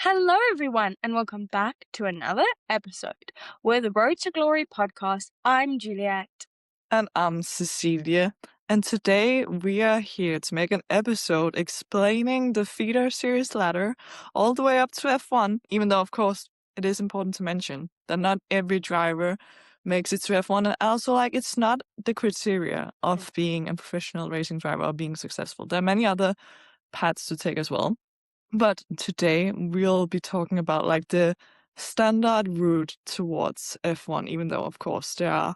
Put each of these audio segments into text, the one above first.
Hello, everyone, and welcome back to another episode. We're the Road to Glory podcast. I'm Juliet. And I'm Cecilia. And today we are here to make an episode explaining the FEEDER series ladder all the way up to F1, even though, of course, it is important to mention that not every driver makes it to F1. And also, it's not the criteria of being a professional racing driver or being successful. There are many other paths to take as well. But today we'll be talking about the standard route towards F1, even though, of course, there are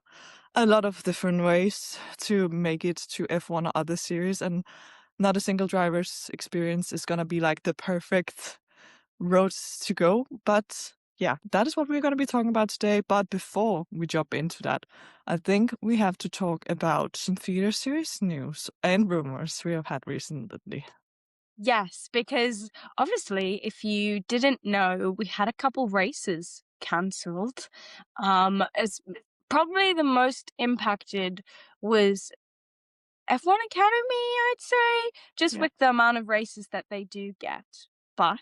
a lot of different ways to make it to F1 or other series, and not a single driver's experience is gonna be the perfect roads to go. But yeah, that is what we're gonna be talking about today. But before we jump into that, I think we have to talk about some theater series news and rumors we have had recently. Yes, because obviously, if you didn't know, we had a couple races cancelled. As probably the most impacted was F1 Academy, I'd say, just Yeah. with the amount of races that they do get. But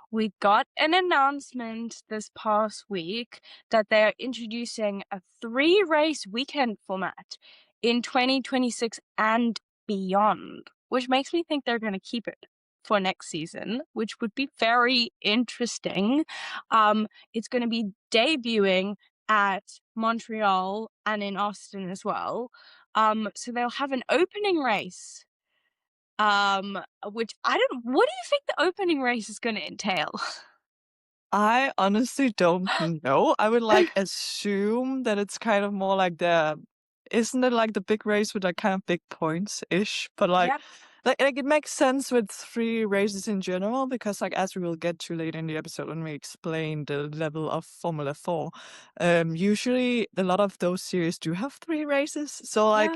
we got an announcement this past week that they are introducing a 3-race weekend format in 2026 and beyond, which makes me think they're going to keep it for next season, which would be very interesting. It's going to be debuting at Montreal and in Austin as well. So they'll have an opening race. Which what do you think the opening race is gonna entail? I honestly don't know. I would assume that it's kind of more isn't it the big race with kind of big points-ish? But Yep. it makes sense with 3 races in general because as we will get to later in the episode when we explain the level of Formula 4, usually a lot of those series do have 3 races. So Yeah.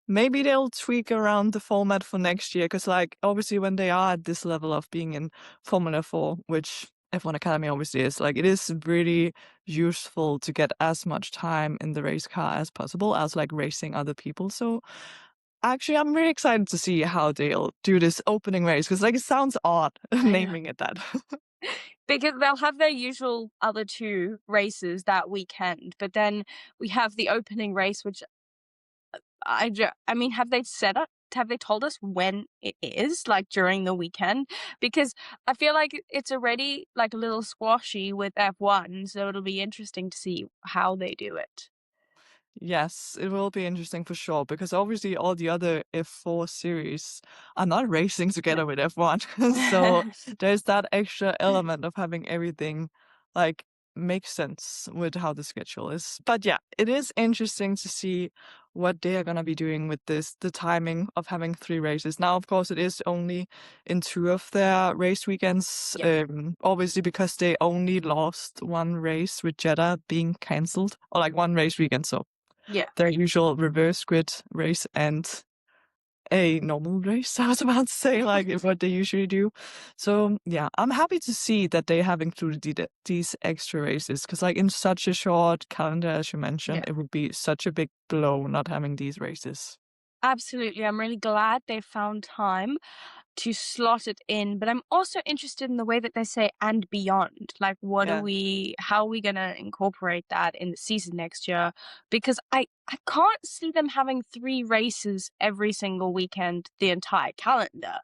maybe they'll tweak around the format for next year because obviously when they are at this level of being in Formula 4, which F1 Academy obviously is, it is really useful to get as much time in the race car as possible as racing other people. So actually, I'm really excited to see how they'll do this opening race because it sounds odd I know. naming it that. Because they'll have their usual other 2 races that weekend, but then we have the opening race, which I mean, have they told us when it is, during the weekend? Because I feel like it's already, a little squashy with F1, so it'll be interesting to see how they do it. Yes, it will be interesting for sure because obviously all the other F4 series are not racing together with F1. So there's that extra element of having everything like make sense with how the schedule is. But yeah, it is interesting to see what they are going to be doing with the timing of having 3 races. Now, of course, it is only in 2 of their race weekends, obviously because they only lost 1 race with Jeddah being cancelled, or 1 race weekend. So Yeah. their usual reverse grid race and a normal race, I was about to say, what they usually do. So yeah, I'm happy to see that they have included these extra races because in such a short calendar, as you mentioned, Yeah. it would be such a big blow not having these races. Absolutely. I'm really glad they found time to slot it in, but I'm also interested in the way that they say "and beyond." Yeah. How are we gonna incorporate that in the season next year? Because I can't see them having 3 races every single weekend the entire calendar.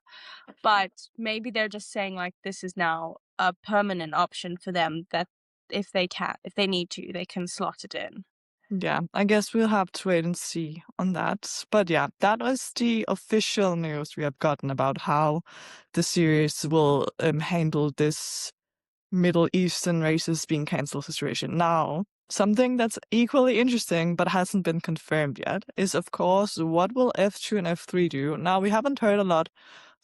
But maybe they're just saying, this is now a permanent option for them that if they need to, they can slot it in. Yeah, I guess we'll have to wait and see on that. But yeah, that was the official news we have gotten about how the series will handle this Middle Eastern races being cancelled situation. Now, something that's equally interesting but hasn't been confirmed yet is, of course, what will F2 and F3 do? Now, we haven't heard a lot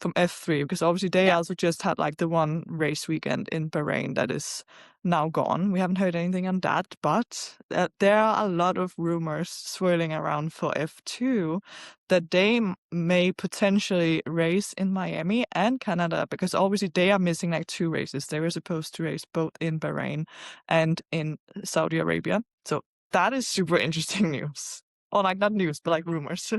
from F3 because obviously they Yeah. also just had the 1 race weekend in Bahrain that is now gone. We haven't heard anything on that, but there are a lot of rumors swirling around for F2 that they may potentially race in Miami and Canada because obviously they are missing 2 races. They were supposed to race both in Bahrain and in Saudi Arabia. So that is super interesting news. Or not news, but rumors.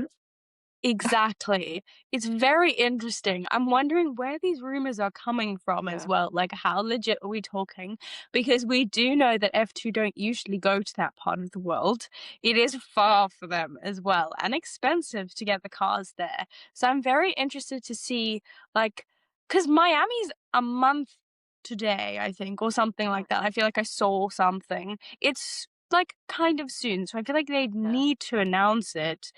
Exactly. It's very interesting. I'm wondering where these rumors are coming from as Yeah. well. Like, how legit are we talking? Because we do know that F2 don't usually go to that part of the world. It is far for them as well and expensive to get the cars there. So I'm very interested to see, like, because Miami's a month today, I think, or something Mhm. like that. I feel like I saw something. It's like kind of soon. So I feel like they Yeah. need to announce it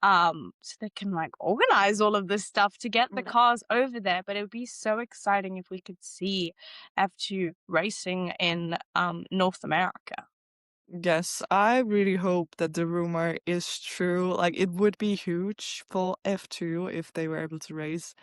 so they can like organize all of this stuff to get the Mm. cars over there. But it would be so exciting if we could see F2 racing in North America. Yes, I really hope that the rumor is true. Like, it would be huge for F2 if they were able to race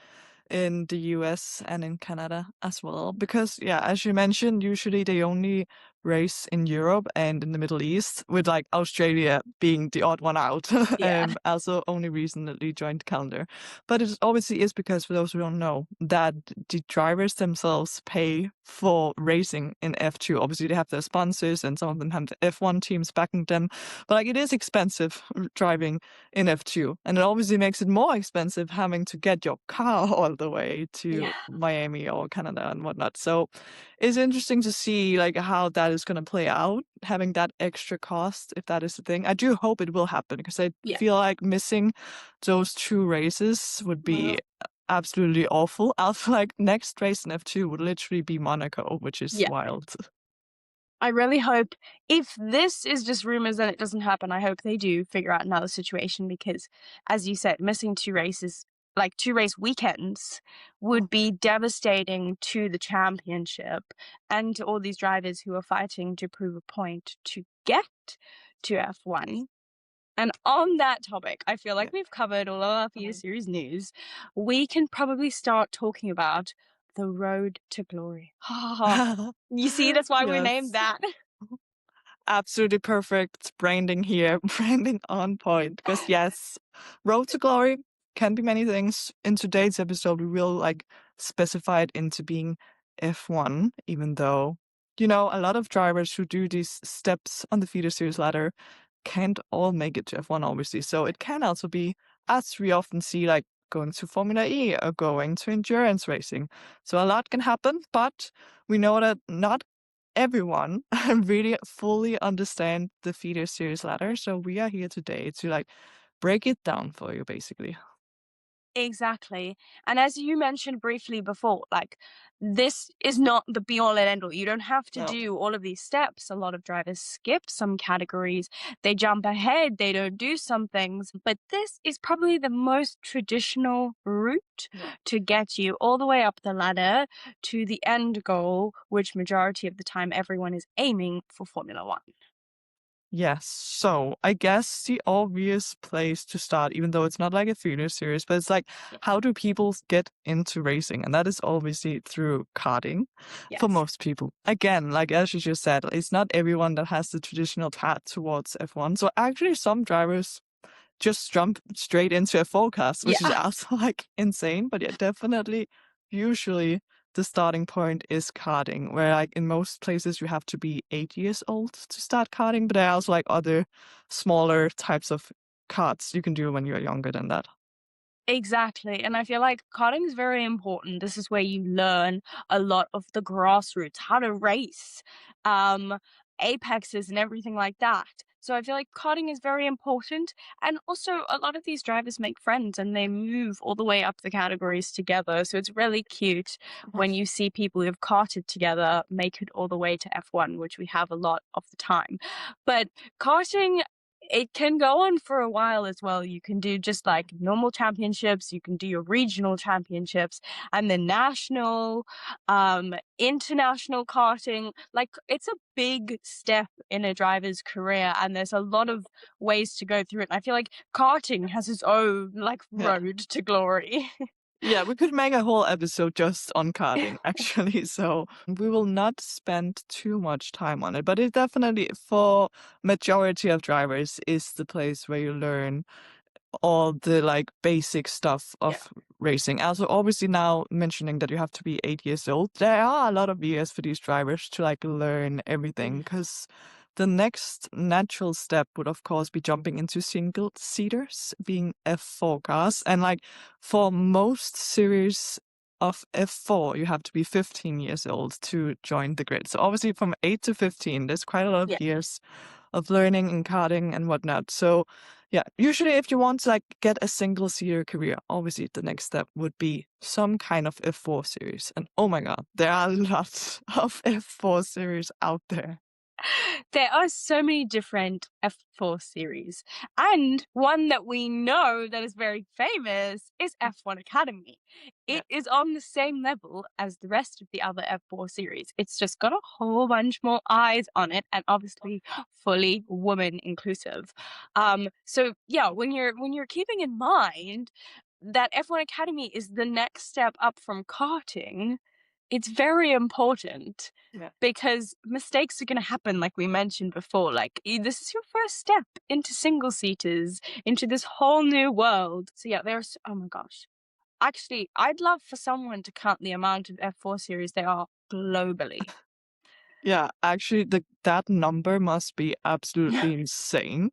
in the US and in Canada as well. Because, yeah, as you mentioned, usually they only race in Europe and in the Middle East, with like Australia being the odd one out, Yeah. also only recently joined the calendar. But it obviously is because, for those who don't know, that the drivers themselves pay for racing in F2. Obviously, they have their sponsors and some of them have the F1 teams backing them. But like, it is expensive driving in F2. And it obviously makes it more expensive having to get your car all the way to Yeah. Miami or Canada and whatnot. So it's interesting to see like how that is going to play out, having that extra cost, if that is the thing. I do hope it will happen because I Yeah. feel like missing those two races would be absolutely awful. I feel like next race in F2 would literally be Monaco, which is Yeah. wild. I really hope if this is just rumors and it doesn't happen, I hope they do figure out another situation because, as you said, missing two races, like two race weekends, would be devastating to the championship and to all these drivers who are fighting to prove a point to get to F1. And on that topic, I feel like Yeah. we've covered all of our Feeder Series news. We can probably start talking about the road to glory. You see, that's why we named Yes. that. Absolutely perfect branding here, branding on point. Because yes, Road to Glory can be many things. In today's episode, we will like specify it into being F1, even though, a lot of drivers who do these steps on the feeder series ladder can't all make it to F1, obviously. So it can also be, as we often see, like going to Formula E or going to endurance racing. So a lot can happen, but we know that not everyone really fully understand the feeder series ladder. So we are here today to like break it down for you, basically. Exactly. And as you mentioned briefly before, like this is not the be all and end all. You don't have to No. do all of these steps. A lot of drivers skip some categories, they jump ahead, they don't do some things. But this is probably the most traditional route Yeah. to get you all the way up the ladder to the end goal, which majority of the time everyone is aiming for Formula One. Yes. So I guess the obvious place to start, even though it's not like a feeder series, but it's like, how do people get into racing? And that is obviously through karting for Yes. most people. Again, like as you just said, it's not everyone that has the traditional path towards F1. So actually, some drivers just jump straight into a forecast, which is Yeah. also like insane. But yeah, definitely, usually the starting point is karting, where like in most places you have to be 8 years old to start karting, but there are also like other smaller types of karts you can do when you're younger than that. Exactly. And I feel like karting is very important. This is where you learn a lot of the grassroots, how to race, um, apexes and everything like that. So I feel like karting is very important. And also a lot of these drivers make friends and they move all the way up the categories together. So it's really cute when you see people who've karted together make it all the way to F1, which we have a lot of the time. But karting, it can go on for a while as well. You can do just like normal championships, you can do your regional championships, and then national, international karting. Like it's a big step in a driver's career, and there's a lot of ways to go through it. And I feel like karting has its own like Yeah. road to glory. Yeah, we could make a whole episode just on karting, actually. So we will not spend too much time on it, but it definitely, for majority of drivers, is the place where you learn all the like basic stuff Yeah. of racing. Also, obviously now mentioning that you have to be 8 years old, there are a lot of years for these drivers to like learn everything because the next natural step would, of course, be jumping into single-seaters, being F4 cars. And like for most series of F4, you have to be 15 years old to join the grid. So obviously from 8 to 15, there's quite a lot of Yeah. years of learning and karting and whatnot. So yeah, usually if you want to like get a single seater career, obviously the next step would be some kind of F4 series. And oh my god, there are lots of F4 series out there. There are so many different F4 series, and one that we know that is very famous is F1 Academy. Yeah. It is on the same level as the rest of the other F4 series. It's just got a whole bunch more eyes on it, and obviously fully woman inclusive. So yeah, when you're keeping in mind that F1 Academy is the next step up from karting, it's very important Yeah. because mistakes are going to happen, like we mentioned before. Like, this is your first step into single seaters, into this whole new world. So, yeah, there's, oh my gosh. Actually, I'd love for someone to count the amount of F4 series there are globally. Yeah, actually, that number must be absolutely insane,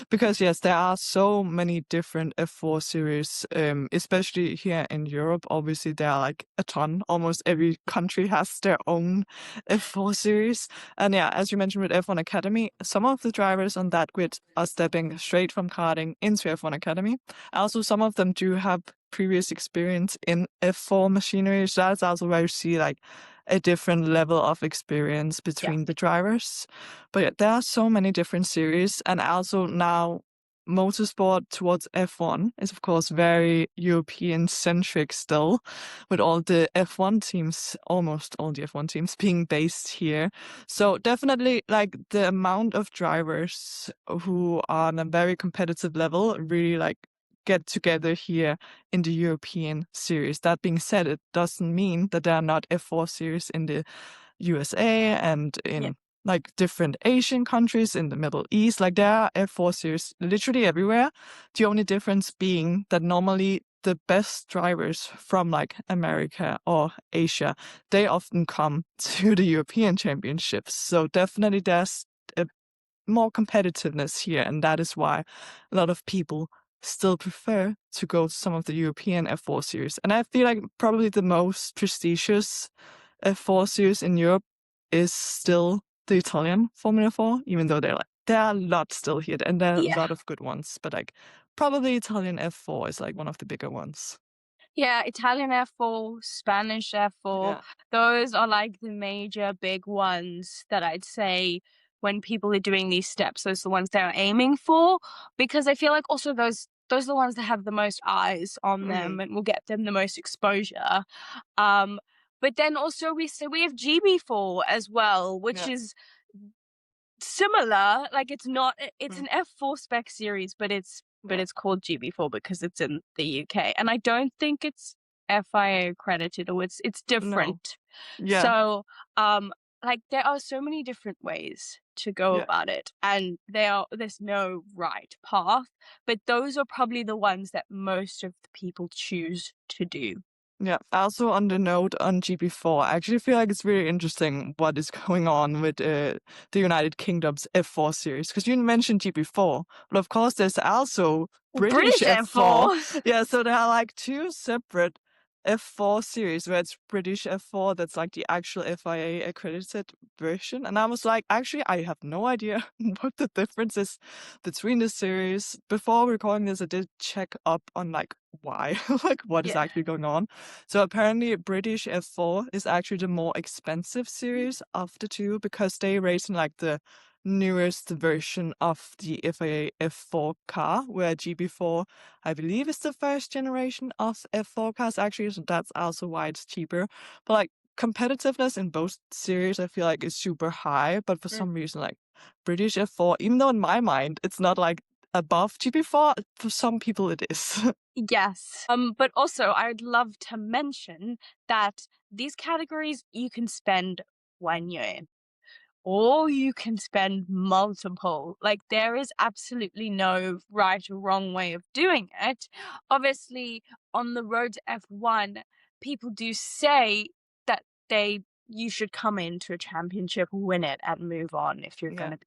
because yes, there are so many different F4 series, especially here in Europe. Obviously, there are like a ton. Almost every country has their own F4 series. And yeah, as you mentioned with F1 Academy, some of the drivers on that grid are stepping straight from karting into F1 Academy. Also, some of them do have previous experience in F4 machinery. So that's also where you see like a different level of experience Yeah. between the drivers. But yeah, there are so many different series, and also now motorsport towards F1 is of course very European centric still, with all the F1 teams, almost all the F1 teams being based here. So definitely like the amount of drivers who are on a very competitive level really like get together here in the European series. That being said, it doesn't mean that there are not F4 series in the USA and Yeah. in like different Asian countries in the Middle East. Like there are F4 series literally everywhere. The only difference being that normally the best drivers from like America or Asia, they often come to the European championships. So definitely there's a more competitiveness here, and that is why a lot of people still prefer to go to some of the European F4 series. And I feel like probably the most prestigious F4 series in Europe is still the Italian Formula 4, even though there are a lot still here, and there are a Yeah. lot of good ones, but like probably Italian F4 is like one of the bigger ones. Yeah, Italian F4, Spanish F4, Yeah. those are like the major big ones that I'd say when people are doing these steps, those are the ones they're aiming for. Because I feel like also those are the ones that have the most eyes on them Mm. and will get them the most exposure. Um, but then also we have GB4 as well, which Yeah. is similar. Like it's not it's Mm. an F4 spec series, but Yeah. it's called GB4 because it's in the UK. And I don't think it's FIA accredited, or it's No. different. Yeah. So like there are so many different ways to go Yeah. about it, and there's no right path, but those are probably the ones that most of the people choose to do. Yeah. Also on the note on GP4, I actually feel like it's really interesting what is going on with the United Kingdom's F4 series. Because you mentioned GP4, but of course there's also British British F4. F4. Yeah, so there are like two separate F4 series where it's British F4, that's like the actual FIA accredited version. And I was like, actually, I have no idea what the difference is between the series. Before recording this, I did check up on like why, like what is Yeah. actually going on. So apparently British F4 is actually the more expensive series of the two, because they race in like the newest version of the FIA F4 car, where GB4, I believe, is the first generation of F4 cars actually, so that's also why it's cheaper. But like competitiveness in both series, I feel like is super high, but for some reason, like British F4, even though in my mind it's not like above GB4, for some people it is. Yes. But also I'd love to mention that these categories you can spend 1 year in, or you can spend multiple. Like there is absolutely no right or wrong way of doing it. Obviously, on the road to F1, people do say that you should come into a championship, win it, and move on if you're Yeah. gonna.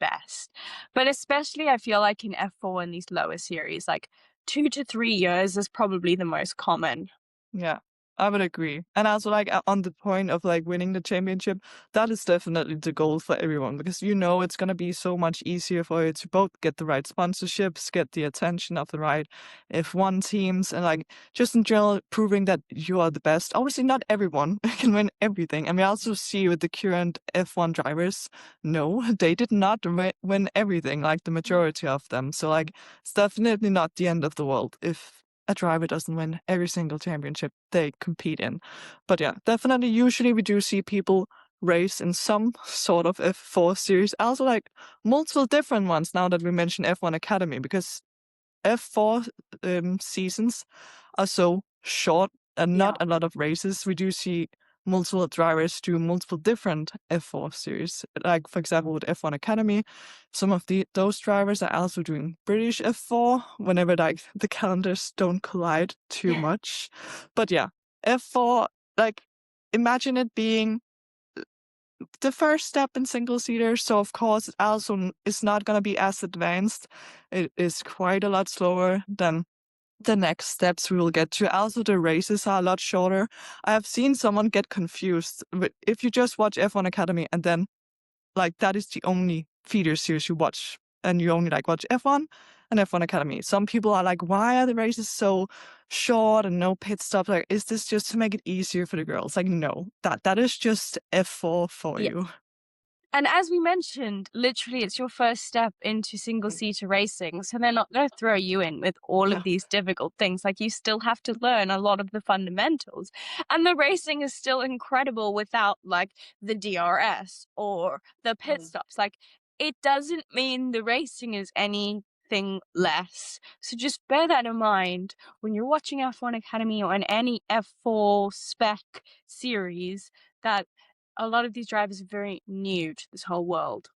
best. But especially I feel like in F4 in these lower series, like 2 to 3 years is probably the most common. Yeah, I would agree. And also, like, on the point of like winning the championship, that is definitely the goal for everyone because you know it's gonna be so much easier for you to both get the right sponsorships, get the attention of the right F1 teams, and like just in general proving that you are the best. Obviously, not everyone can win everything. And we also see with the current F1 drivers, no, they did not win everything, like the majority of them. So, like, it's definitely not the end of the world if a driver doesn't win every single championship they compete in. But yeah, definitely usually we do see people race in some sort of F4 series. Also like multiple different ones now that we mentioned F1 Academy because F4 seasons are so short and not Yeah. a lot of races. We do see multiple drivers do multiple different F4 series. Like for example with F1 Academy, some of those drivers are also doing British F4 whenever like the calendars don't collide too much. But yeah, F4, like imagine it being the first step in single seater. So of course it also is not going to be as advanced. It is quite a lot slower than the next steps we will get to. Also, the races are a lot shorter. I have seen someone get confused. If you just watch F1 Academy and then, like, that is the only feeder series you watch, and you only, like, watch F1 and F1 Academy. Some people are like, why are the races so short and no pit stops? Like, is this just to make it easier for the girls? Like, no, that is just F4 for Yeah. you. And as we mentioned, literally it's your first step into single-seater racing, so they're not going to throw you in with all Yeah. of these difficult things. Like, you still have to learn a lot of the fundamentals. And the racing is still incredible without, like, the DRS or the pit stops. Like, it doesn't mean the racing is anything less. So just bear that in mind when you're watching F1 Academy or in any F4 spec series, that a lot of these drivers are very new to this whole world.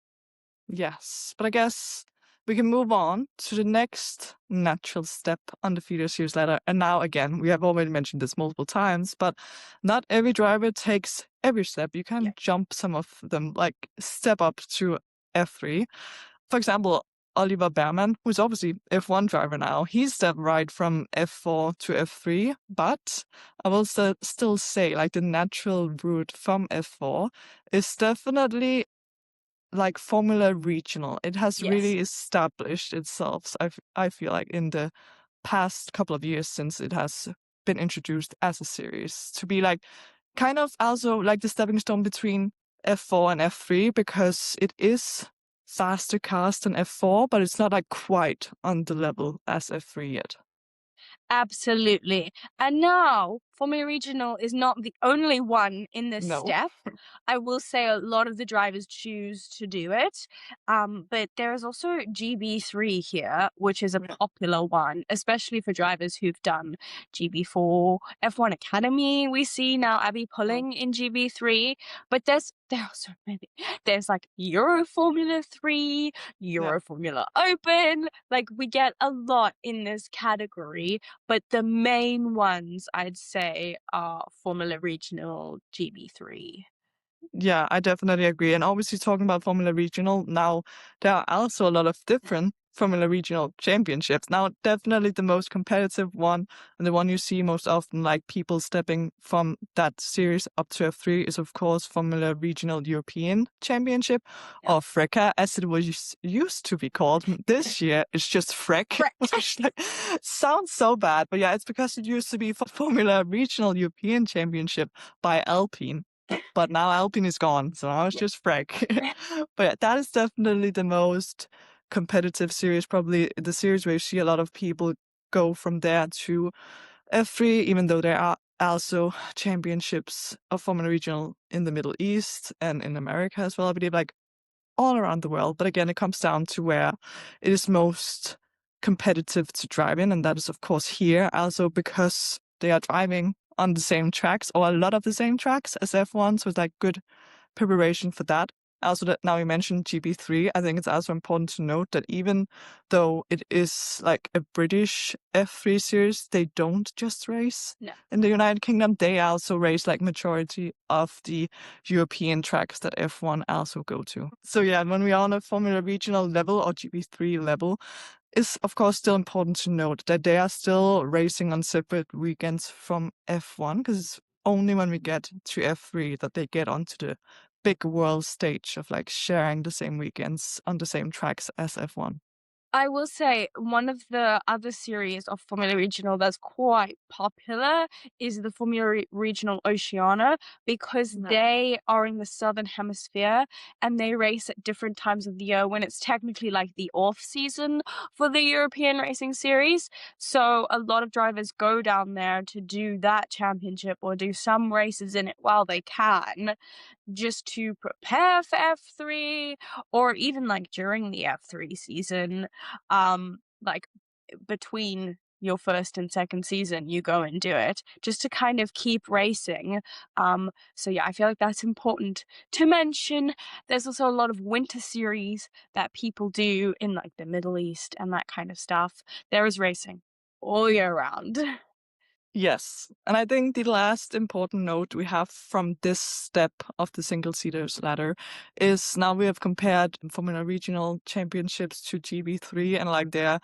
Yes, but I guess we can move on to the next natural step on the feeder series ladder. And now, again, we have already mentioned this multiple times, but not every driver takes every step. You Yeah. can jump some of them, like step up to F3. For example, Oliver Behrman, who's obviously F1 driver now, he stepped right from F4 to F3, but I will still say, like, the natural route from F4 is definitely like Formula Regional. It has Yes. really established itself, I feel like, in the past couple of years since it has been introduced as a series to be like kind of also like the stepping stone between F4 and F3 because it is faster cars than F4, but it's not like quite on the level as F3 yet. Absolutely. And now, Formula Regional is not the only one in this No. step. I will say a lot of the drivers choose to do it. But there is also GB3 here, which is a popular one, especially for drivers who've done GB4, F1 Academy. We see now Abby pulling in GB3, but there are so many. There's like Euro Formula 3, Yeah. Euro Formula Open. Like, we get a lot in this category, but the main ones I'd say are Formula Regional, GB3. Yeah, I definitely agree. And obviously, talking about Formula Regional, now there are also a lot of different Formula Regional championships. Now, definitely the most competitive one and the one you see most often, like people stepping from that series up to F3, is of course Formula Regional European Championship, Yeah. or FRECA as it was used to be called. This year, it's just FREC, which like, sounds so bad. But yeah, it's because it used to be for Formula Regional European Championship by Alpine. But now Alpine is gone, so now it's just Freck. But yeah, that is definitely the most competitive series, probably the series where you see a lot of people go from there to F3, even though there are also championships of Formula Regional in the Middle East and in America as well, I believe, like all around the world. But again, it comes down to where it is most competitive to drive in, and that is, of course, here, also because they are driving on the same tracks or a lot of the same tracks as F1, so it's like good preparation for that. also that now you mentioned GB3, I think it's also important to note that even though it is like a British F3 series, they don't just race No. in the United Kingdom. They also race like majority of the European tracks that F1 also go to. So yeah, when we are on a Formula Regional level or GB3 level, it's of course still important to note that they are still racing on separate weekends from F1, because it's only when we get to F3 that they get onto the big world stage of like sharing the same weekends on the same tracks as F1. I will say one of the other series of Formula Regional that's quite popular is the Formula Regional Oceania, because they are in the southern hemisphere and they race at different times of the year when it's technically like the off season for the European racing series. So a lot of drivers go down there to do that championship or do some races in it while they can, just to prepare for F3, or even like during the F3 season, like between your first and second season, you go and do it just to kind of keep racing. So yeah, I feel like that's important to mention. There's also a lot of winter series that people do in like the Middle East and that kind of stuff. There is racing all year round. Yes, and I think the last important note we have from this step of the single-seaters ladder is now we have compared Formula Regional Championships to GB3, and like they're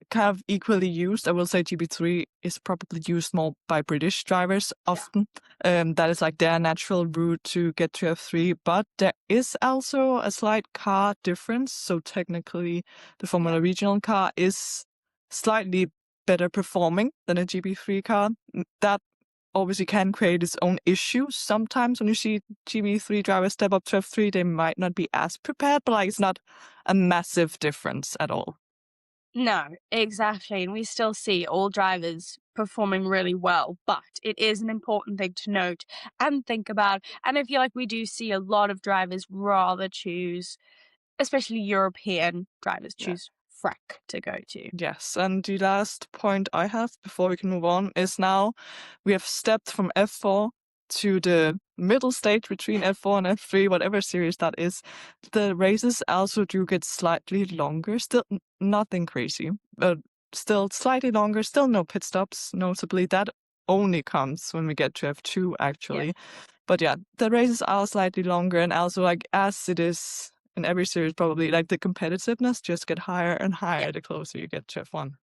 kind of equally used. I will say GB3 is probably used more by British drivers often. That is like their natural route to get to F3, but there is also a slight car difference. So technically, the Formula Regional car is slightly better performing than a GB3 car. That obviously can create its own issues. Sometimes when you see GB3 drivers step up to F3, they might not be as prepared, but like it's not a massive difference at all. No, exactly. And we still see all drivers performing really well, but it is an important thing to note and think about. And I feel like we do see a lot of drivers rather choose, especially European drivers, Yeah. choose Freck to go to. Yes, and the last point I have before we can move on is now we have stepped from F4 to the middle stage between F4 and F3, whatever series that is. The races also do get slightly longer, still nothing crazy, but still slightly longer, still no pit stops, notably. That only comes when we get to F2, Yeah. actually. But yeah, the races are slightly longer, and also like as it is in every series, probably like the competitiveness just get higher and Yeah. higher the closer you get to F1.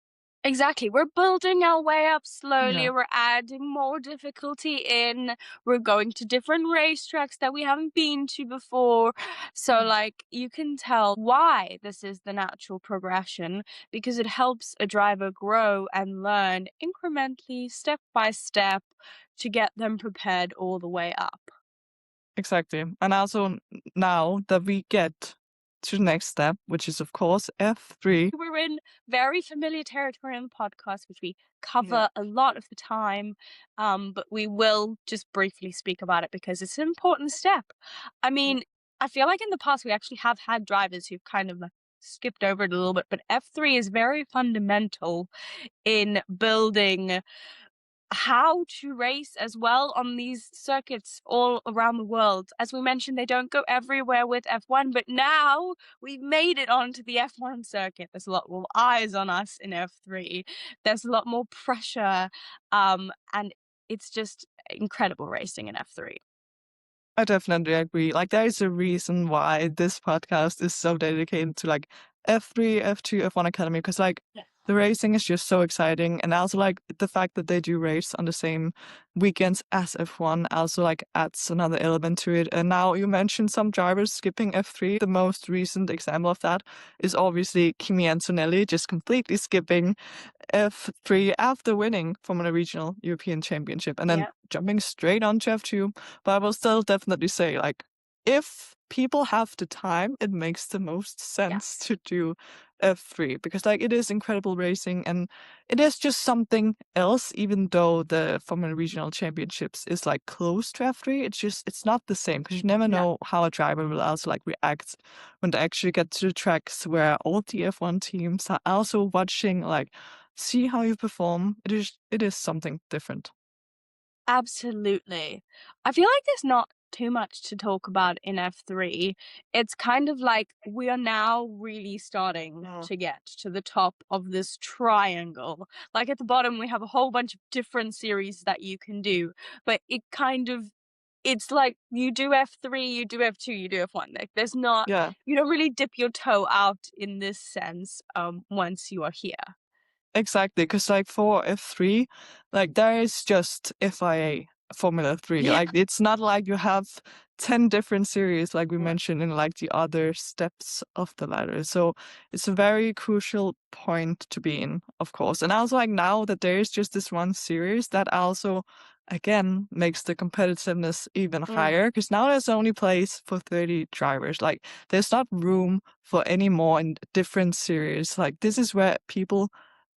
Exactly. We're building our way up slowly. Yeah. We're adding more difficulty in. We're going to different racetracks that we haven't been to before. So, like, you can tell why this is the natural progression, because it helps a driver grow and learn incrementally, step by step, to get them prepared all the way up. Exactly. And also now that we get to the next step, which is of course F3. We're in very familiar territory on the podcast, which we cover a lot of the time, but we will just briefly speak about it because it's an important step. I mean, I feel like in the past we actually have had drivers who've kind of like skipped over it a little bit, but F3 is very fundamental in building how to race as well on these circuits all around the world. As we mentioned, they don't go everywhere with F1, but now we've made it onto the F1 circuit. There's a lot more eyes on us in F3. There's a lot more pressure, and it's just incredible racing in F3. I definitely agree. Like there is a reason why this podcast is so dedicated to like F3, F2, F1 Academy, because like the racing is just so exciting, and also like the fact that they do race on the same weekends as F1 also like adds another element to it. And now you mentioned some drivers skipping F3. The most recent example of that is obviously Kimi Antonelli just completely skipping F3 after winning Formula Regional European Championship and then Yeah. jumping straight onto F2. But I will still definitely say, like, if people have the time, it makes the most sense to do F3 because, like, it is incredible racing and it is just something else, even though the Formula Regional Championships is like close to F3. It's not the same because you never No. know how a driver will also like react when they actually get to the tracks where all the F1 teams are also watching, like, see how you perform. It is something different. Absolutely. I feel like there's not too much to talk about in F3. It's kind of like we are now really starting Mm. to get to the top of this triangle. Like at the bottom, we have a whole bunch of different series that you can do, but it's like you do F3, you do F2, you do F1. Like there's not, Yeah. you don't really dip your toe out in this sense once you are here. Exactly, because like for F3, like there is just FIA Formula 3. Yeah. Like it's not like you have 10 different series like we No. mentioned in like the other steps of the ladder. So it's a very crucial point to be in, of course. And also like now that there is just this one series that also again makes the competitiveness even Mm, higher because now there's only place for 30 drivers. Like there's not room for any more in different series. Like this is where people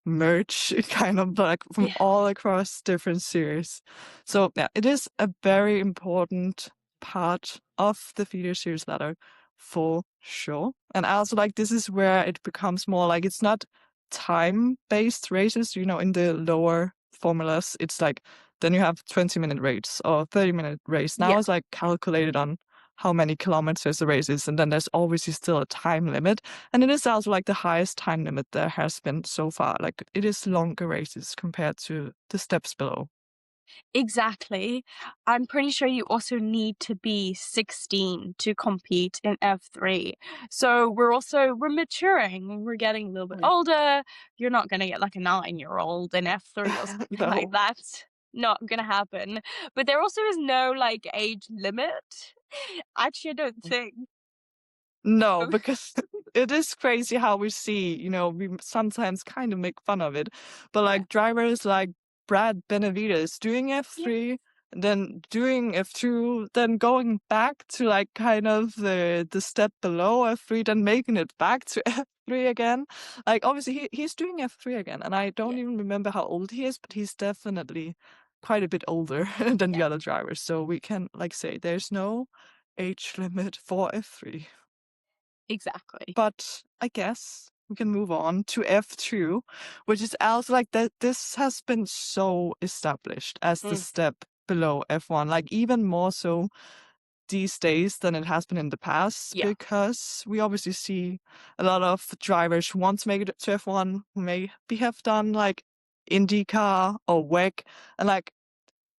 merch kind of like from yeah. all across different series. So yeah, it is a very important part of the feeder series ladder for sure. And also like this is where it becomes more like it's not time-based races, in the lower formulas. It's like then you have 20-minute race or 30-minute race. Now Yeah. it's like calculated on how many kilometers the race is, and then there's obviously still a time limit. And it is also like the highest time limit there has been so far. Like it is longer races compared to the steps below. Exactly. I'm pretty sure you also need to be 16 to compete in F3. So we're maturing. We're getting a little bit Mm. older. You're not gonna get like a 9-year-old in F3 or something like No. that. Not gonna happen. But there also is no like age limit. Actually, I don't think. No, because it is crazy how we see, we sometimes kind of make fun of it, but Yeah. like drivers like Brad Benavides doing Yeah. F3, then doing F2, then going back to like kind of the step below F3, then making it back to F3 again. Like obviously he's doing F3 again, and I Yeah. don't even remember how old he is, but he's definitely quite a bit older than the Yeah. other drivers. So we can like say there's no age limit for F3. Exactly. But I guess we can move on to F2, which is also like that this has been so established as the Mm. step below F1, like even more so these days than it has been in the past, Yeah. because we obviously see a lot of drivers who want to make it to F1 who maybe have done like IndyCar or WEC, and like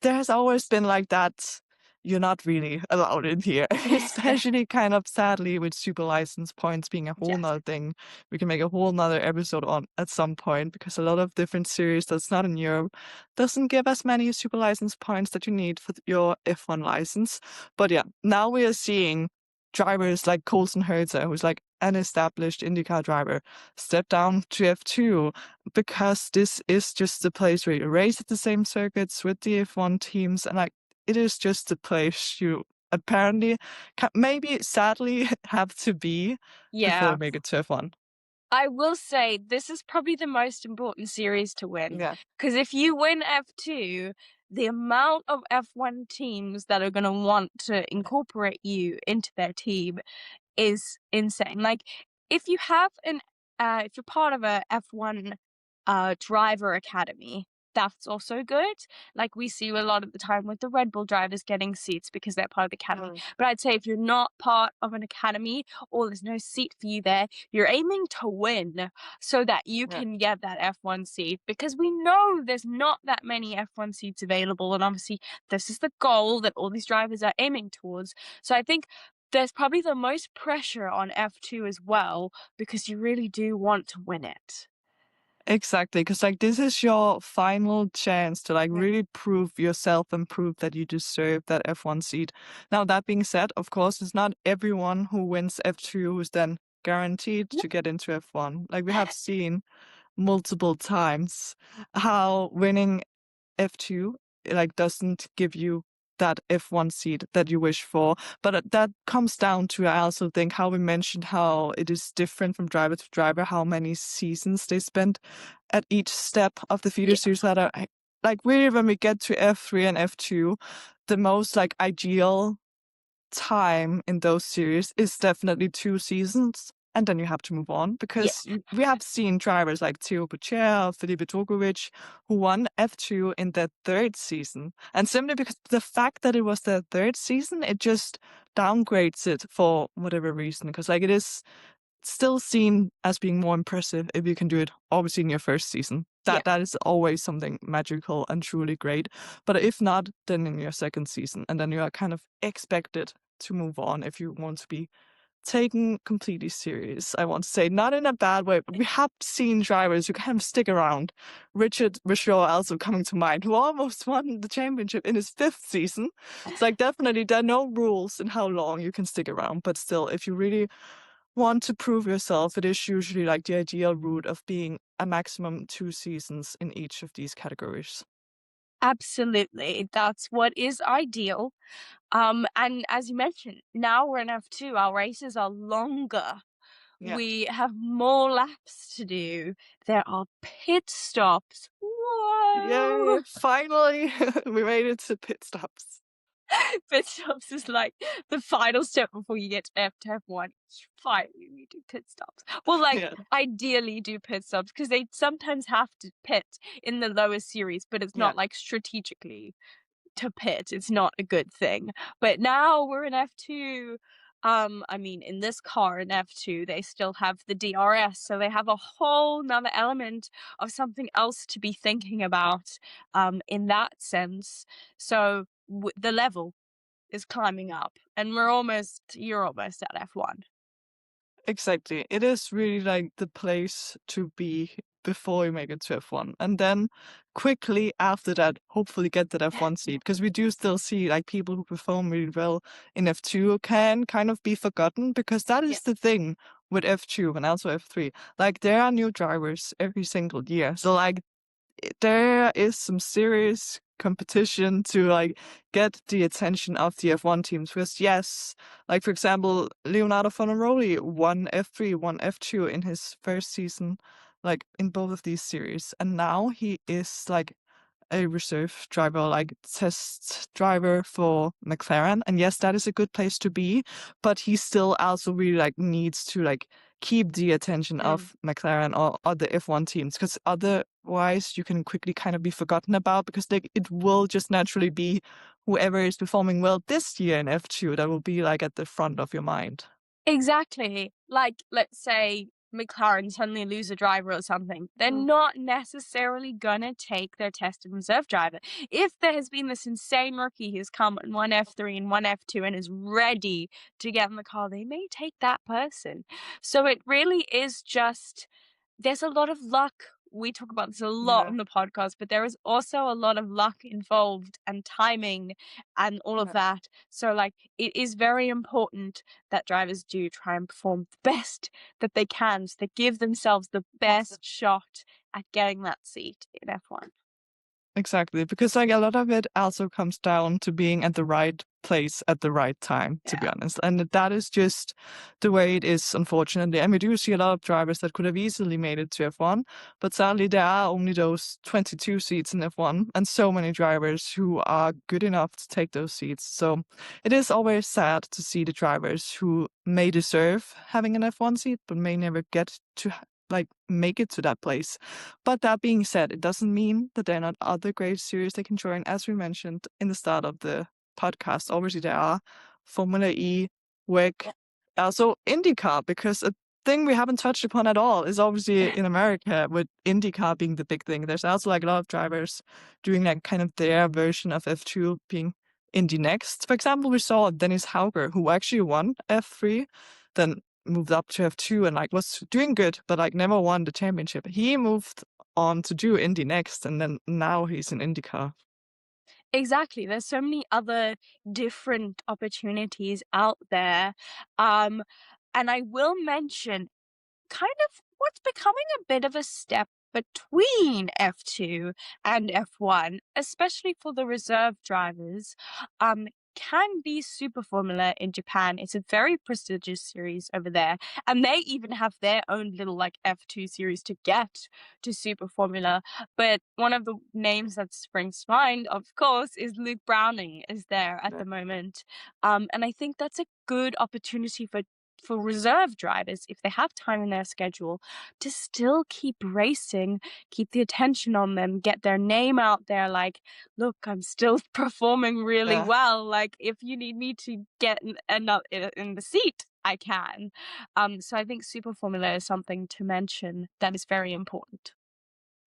there has always been like that you're not really allowed in here, especially kind of sadly with super license points being a whole Yes. nother thing. We can make a whole nother episode on at some point because a lot of different series that's not in Europe doesn't give as many super license points that you need for your F1 license. But yeah, now we are seeing drivers like Colson Herta, who's like an established IndyCar driver, step down to F2 because this is just the place where you race at the same circuits with the F1 teams, and like it is just the place you apparently maybe sadly have to be before Yeah. you make it to F1. I will say this is probably the most important series to win, Yeah. because if you win F2, the amount of F1 teams that are going to want to incorporate you into their team is insane. Like if you're part of a F1 driver academy, that's also good. Like we see a lot of the time with the Red Bull drivers getting seats because they're part of the academy. Mm. But I'd say if you're not part of an academy or there's no seat for you there, you're aiming to win so that you Yeah. can get that F1 seat, because we know there's not that many F1 seats available, and obviously this is the goal that all these drivers are aiming towards. So I think there's probably the most pressure on F2 as well, because you really do want to win it. Exactly, because like this is your final chance to like Yeah. really prove yourself and prove that you deserve that F1 seat. Now that being said, of course, it's not everyone who wins F2 who's then guaranteed to get into F1. Like we have seen multiple times how winning F2 like doesn't give you that F1 seat that you wish for. But that comes down to, I also think, how we mentioned how it is different from driver to driver, how many seasons they spend at each step of the feeder Yeah. series ladder. Like really when we get to F3 and F2, the most like ideal time in those series is definitely 2 seasons. and then you have to move on Yeah, because we have seen drivers like Theo Pucher, Felipe Drogovic, who won F2 in their third season. And simply because the fact that it was their third season, it just downgrades it for whatever reason. Because like it is still seen as being more impressive if you can do it obviously in your first season. yeah. That is always something magical and truly great. But if not, then in your second season, and then you are kind of expected to move on if you want to be taken completely serious. I want to say, not in a bad way, but we have seen drivers who kind of stick around. Richard Rishaw also coming to mind, who almost won the championship in his fifth season. It's like definitely there are no rules in how long you can stick around, but still, if you really want to prove yourself, it is usually like the ideal route of being a maximum 2 seasons in each of these categories. Absolutely. That's what is ideal. And as you mentioned, now we're in F2, our races are longer. Yeah. We have more laps to do. There are pit stops. Yay! Whoa! Finally, we made it to pit stops. Pit stops is like the final step before you get to F1. Finally, we do pit stops. Well, like Yeah. ideally do pit stops because they sometimes have to pit in the lower series, but it's Yeah. not like strategically to pit. It's not a good thing. But now we're in F2. I mean, in this car in F2, they still have the DRS, so they have a whole nother element of something else to be thinking about in that sense. So the level is climbing up, and you're almost at F1. Exactly. It is really like the place to be before you make it to F1. And then quickly after that, hopefully get that F1 seat. Because we do still see like people who perform really well in F2 can kind of be forgotten because that Yeah. is the thing with F2 and also F3. Like there are new drivers every single year. So like there is some serious competition to like get the attention of the F1 teams because yes, like for example, Leonardo Fornaroli won F3, won F2 in his first season, like in both of these series, and now he is like a reserve driver, like test driver for McLaren. And yes, that is a good place to be, but he still also really like needs to like keep the attention Mm. of McLaren or other F1 teams, because otherwise you can quickly kind of be forgotten about because like it will just naturally be whoever is performing well this year in F2 that will be like at the front of your mind. Exactly. Like, let's say McLaren suddenly lose a driver or something. They're Mm. not necessarily gonna take their tested reserve driver. If there has been this insane rookie who's come in one F3 and one F2 and is ready to get in the car, they may take that person. So it really is just there's a lot of luck. We talk about this a lot Yeah. on the podcast, but there is also a lot of luck involved and timing and all of Yeah. that. So, like, it is very important that drivers do try and perform the best that they can, so they give themselves the best shot at getting that seat in F1. Exactly, because like a lot of it also comes down to being at the right place at the right time, to be Yeah. honest. And that is just the way it is, unfortunately. And we do see a lot of drivers that could have easily made it to F1, but sadly there are only those 22 seats in F1 and so many drivers who are good enough to take those seats. So it is always sad to see the drivers who may deserve having an F1 seat, but may never get to like make it to that place. But that being said, it doesn't mean that there are not other great series they can join. As we mentioned in the start of the podcast, obviously there are Formula E, WEC, also IndyCar, because a thing we haven't touched upon at all is obviously in America with IndyCar being the big thing. There's also like a lot of drivers doing like kind of their version of F2 being Indy Next. For example, we saw Dennis Hauger, who actually won F3, then moved up to F2 and like was doing good, but like never won the championship. He moved on to do Indy Next, and then now he's in IndyCar. Exactly. There's so many other different opportunities out there. Um, and I will mention kind of what's becoming a bit of a step between F2 and F1, especially for the reserve drivers, can be Super Formula in Japan. It's a very prestigious series over there, and they even have their own little like F2 series to get to Super Formula. But one of the names that springs to mind, of course, is Luke Browning is there at Yeah. the moment. And I think that's a good opportunity for for reserve drivers, if they have time in their schedule, to still keep racing, keep the attention on them, get their name out there like, look, I'm still performing really Yeah. well. Like, if you need me to get in the seat, I can. So I think Super Formula is something to mention that is very important.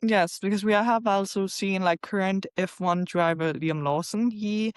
Yes, because we have also seen like current F1 driver Liam Lawson. He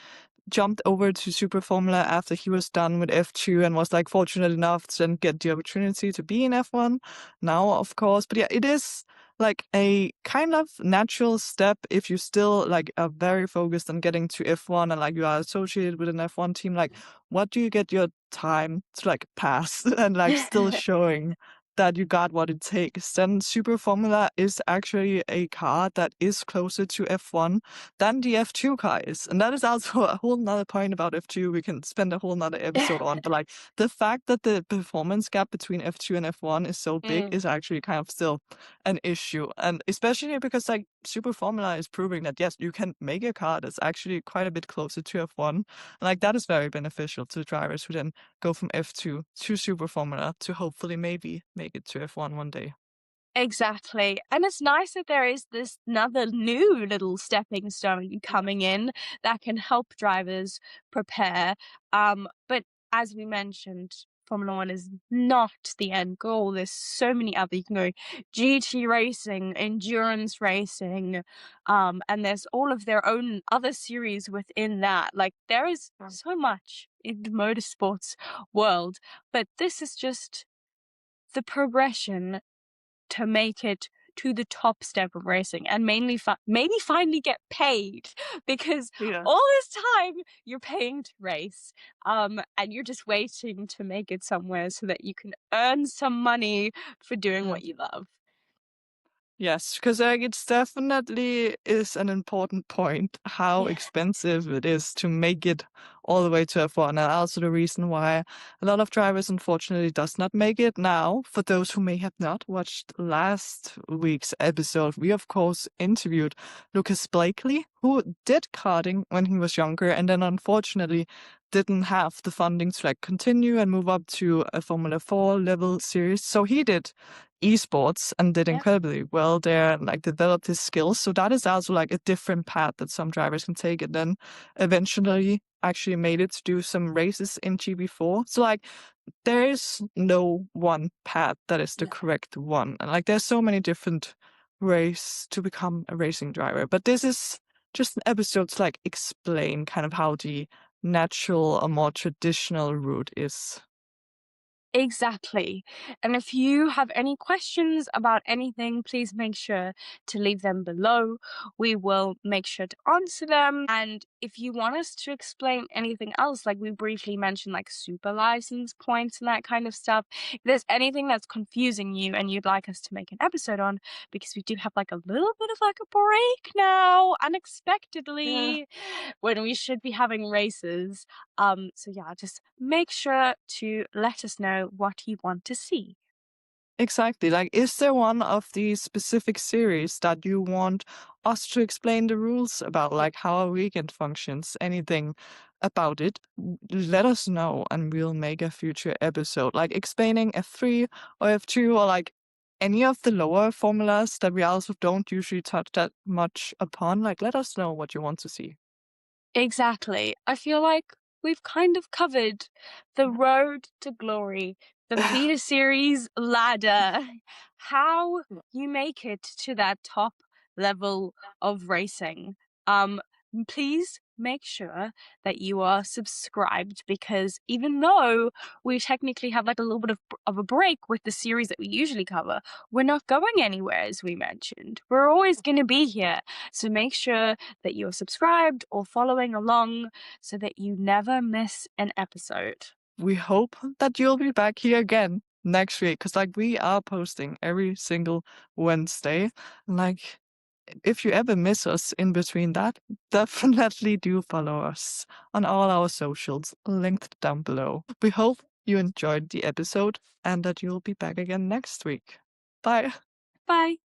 jumped over to Super Formula after he was done with F2 and was like fortunate enough to then get the opportunity to be in F1 now, of course. But yeah, it is like a kind of natural step if you still like are very focused on getting to F1 and like you are associated with an F1 team. Like, what do you get your time to like pass and like still showing that you got what it takes? Then Super Formula is actually a car that is closer to F1 than the F2 car is. And that is also a whole nother point about F2 we can spend a whole nother episode on. But like the fact that the performance gap between F2 and F1 is so big Mm. is actually kind of still an issue. And especially because like Super Formula is proving that yes, you can make a car that's actually quite a bit closer to F1. And like that is very beneficial to drivers who then go from F2 to Super Formula to hopefully maybe make it to F1 one day. Exactly. And it's nice that there is this another new little stepping stone coming in that can help drivers prepare. But as we mentioned, Formula One is not the end goal. There's so many other, you can go GT racing, endurance racing, and there's all of their own other series within that. Like there is so much in the motorsports world, but this is just the progression to make it to the top step of racing and mainly maybe finally get paid because Yeah. all this time you're paying to race and you're just waiting to make it somewhere so that you can earn some money for doing what you love. Yes, because like it's definitely is an important point how Yeah. expensive it is to make it all the way to F1, and also the reason why a lot of drivers unfortunately does not make it. Now, for those who may have not watched last week's episode, we of course interviewed Lucas Blakely, who did karting when he was younger, and then unfortunately didn't have the funding to like continue and move up to a Formula 4 level series. So he did esports and did Yeah. incredibly well there and like developed his skills. So that is also like a different path that some drivers can take, and then eventually actually made it to do some races in GB4. So like there is no one path that is the No. correct one. And like there's so many different ways to become a racing driver. But this is just an episode to like explain kind of how the natural or more traditional route is. Exactly. And if you have any questions about anything, please make sure to leave them below. We will make sure to answer them. And if you want us to explain anything else, like we briefly mentioned, like super license points and that kind of stuff, if there's anything that's confusing you and you'd like us to make an episode on, because we do have like a little bit of like a break now, Yeah. unexpectedly, when we should be having races. So yeah, just make sure to let us know what you want to see. Exactly. Like, is there one of these specific series that you want us to explain the rules about, like how a weekend functions, anything about it? Let us know and we'll make a future episode, like explaining F3 or F2 or like any of the lower formulas that we also don't usually touch that much upon. Like, let us know what you want to see. Exactly. I feel like we've kind of covered the road to glory, the feeder series ladder, how you make it to that top level of racing. Please make sure that you are subscribed because even though we technically have like a little bit of a break with the series that we usually cover, we're not going anywhere as we mentioned. We're always going to be here. So make sure that you're subscribed or following along so that you never miss an episode. We hope that you'll be back here again next week because like we are posting every single Wednesday. Like if you ever miss us in between that, definitely do follow us on all our socials linked down below. We hope you enjoyed the episode and that you'll be back again next week. Bye. Bye.